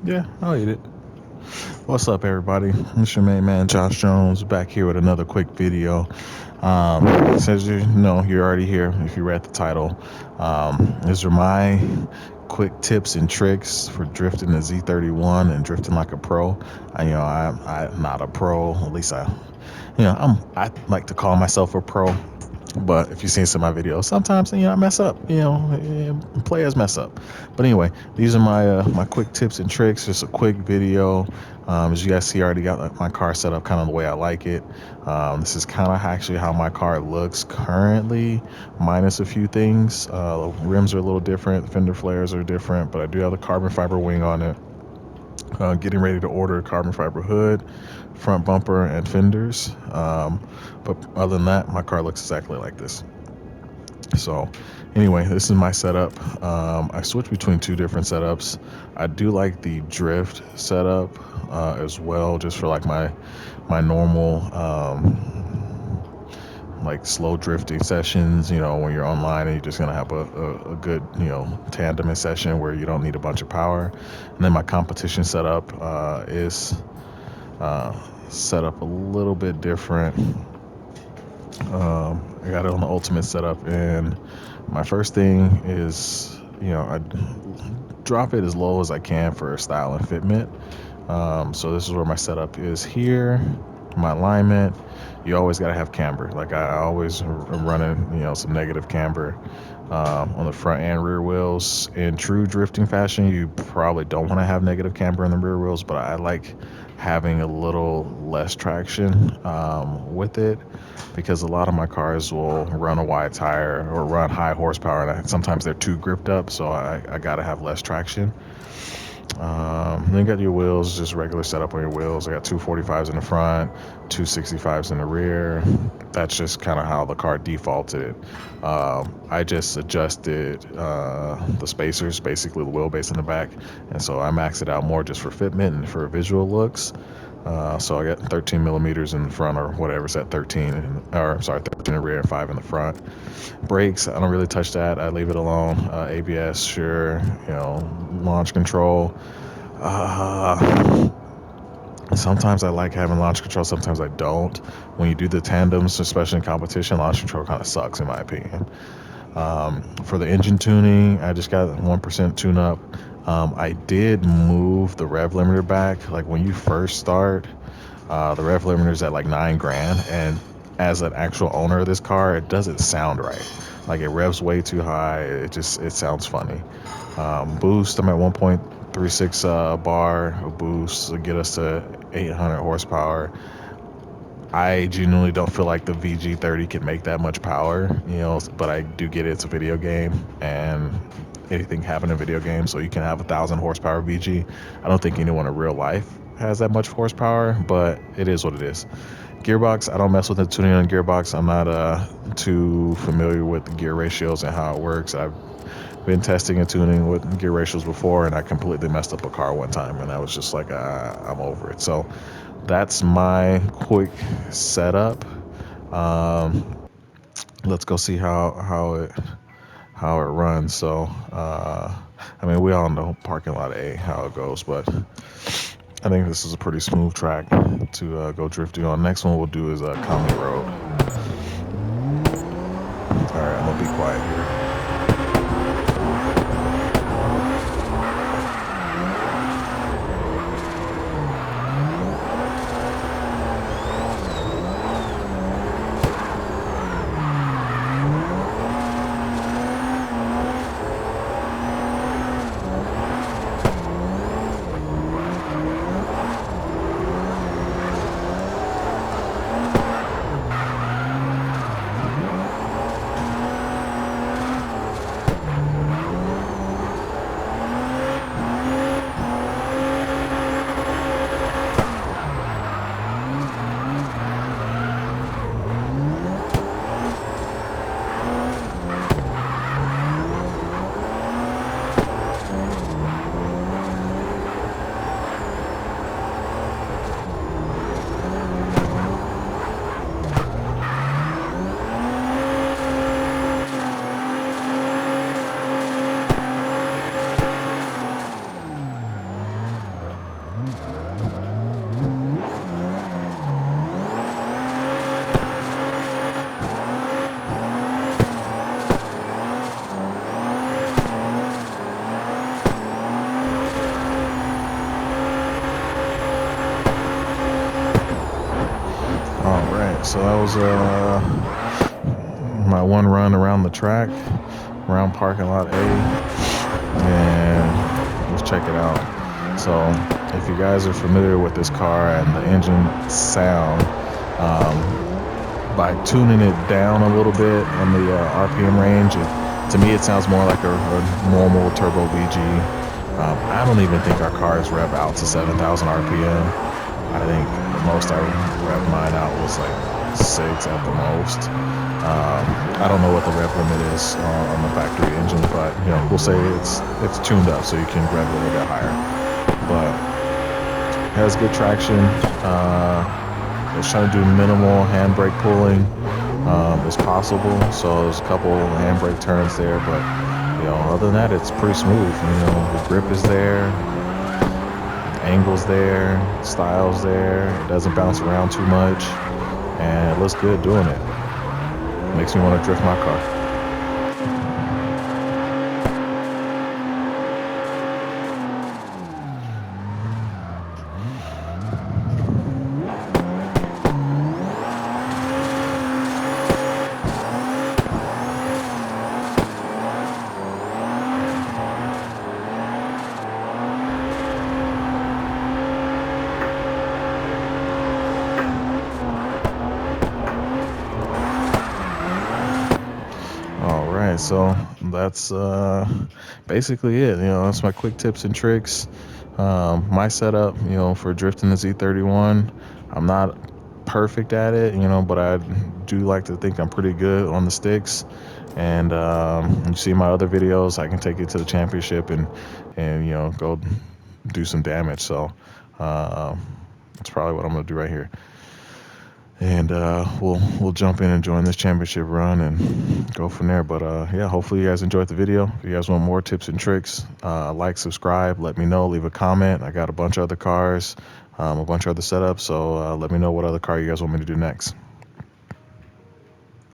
Yeah, I'll eat it. What's up, everybody? It's your main man, Josh Jones, back here with another quick video. Says you're already here if you read the title. These are my quick tips and tricks for drifting the Z31 and drifting like a pro. I'm not a pro. At least I like to call myself a pro. But if you've seen some of my videos, sometimes I mess up. Players mess up. But anyway, these are my quick tips and tricks. Just a quick video. As you guys see, I already got my car set up kind of the way I like it. This is kind of actually how my car looks currently, minus a few things. Rims are a little different, fender flares are different, but I do have the carbon fiber wing on it. Getting ready to order a carbon fiber hood, front bumper, and fenders. But other than that, my car looks exactly like this. So anyway, this is my setup. I switch between two different setups. I do like the drift setup as well, just for like my normal like slow drifting sessions, when you're online and you're just gonna have a good, tandem session where you don't need a bunch of power. And then my competition setup is uh, set up a little bit different. I got it on the ultimate setup, and my first thing is, I drop it as low as I can for style and fitment. So this is where my setup is here. My alignment, you always got to have camber. Like I always am running, some negative camber on the front and rear wheels. In true drifting fashion, you probably don't want to have negative camber on the rear wheels, but I like having a little less traction with it, because a lot of my cars will run a wide tire or run high horsepower, and sometimes they're too gripped up, so I got to have less traction. Then you got your wheels, just regular setup on your wheels. I got 245s in the front, 265s in the rear. That's just kind of how the car defaulted it. I just adjusted the spacers, basically the wheelbase in the back, and so I maxed it out more just for fitment and for visual looks. So I got 13 millimeters in the front, or whatever, it's at 13, or sorry, 13 in the rear and 5 in the front. Brakes, I don't really touch that. I leave it alone. ABS, sure. Launch control. Uh, Sometimes I like having launch control. Sometimes I don't. When you do the tandems, especially in competition, launch control kind of sucks, in my opinion. For the engine tuning, I just got 1% tune up. I did move the rev limiter back. Like when you first start, the rev limiter is at like 9 grand, and as an actual owner of this car, it doesn't sound right. Like it revs way too high. It sounds funny. Boost, I'm at 1.36 bar of boost to get us to 800 horsepower. I genuinely don't feel like the VG30 can make that much power, but I do get it. It's a video game, and anything happen in a video game, so you can have 1,000 horsepower VG. I don't think anyone in real life has that much horsepower, but it is what it is. Gearbox, I don't mess with the tuning on gearbox. I'm not too familiar with the gear ratios and how it works. I've been testing and tuning with gear ratios before, and I completely messed up a car one time, and I was just like, I'm over it. So that's my quick setup. Um, let's go see how it runs. So I mean, we all know parking lot A how it goes, but I think this is a pretty smooth track to go drifting on. Next one we'll do is County Road. All right, I'm gonna be quiet here. so that was my one run around the track, around parking lot A, and let's check it out. So if you guys are familiar with this car and the engine sound, by tuning it down a little bit on the RPM range, to me it sounds more like a normal turbo VG. I don't even think our cars rev out to 7,000 RPM. I think the most I revved mine out was like 6 at the most. I don't know what the rev limit is on the factory engine, but we'll say it's tuned up so you can rev a little bit higher. But it has good traction. I was trying to do minimal handbrake pulling as possible, so there's a couple handbrake turns there, but other than that, it's pretty smooth. The grip is there, angles there, styles there. It doesn't bounce around too much, and it looks good doing it. Makes me want to drift my car. All right, so that's basically it. That's my quick tips and tricks. My setup, for drifting the Z31. I'm not perfect at it, but I do like to think I'm pretty good on the sticks. And you see my other videos, I can take it to the championship and go do some damage. So that's probably what I'm gonna do right here. And we'll jump in and join this championship run and go from there. But yeah, hopefully you guys enjoyed the video. If you guys want more tips and tricks, like, subscribe, let me know, leave a comment. I got a bunch of other cars, a bunch of other setups, so let me know what other car you guys want me to do next.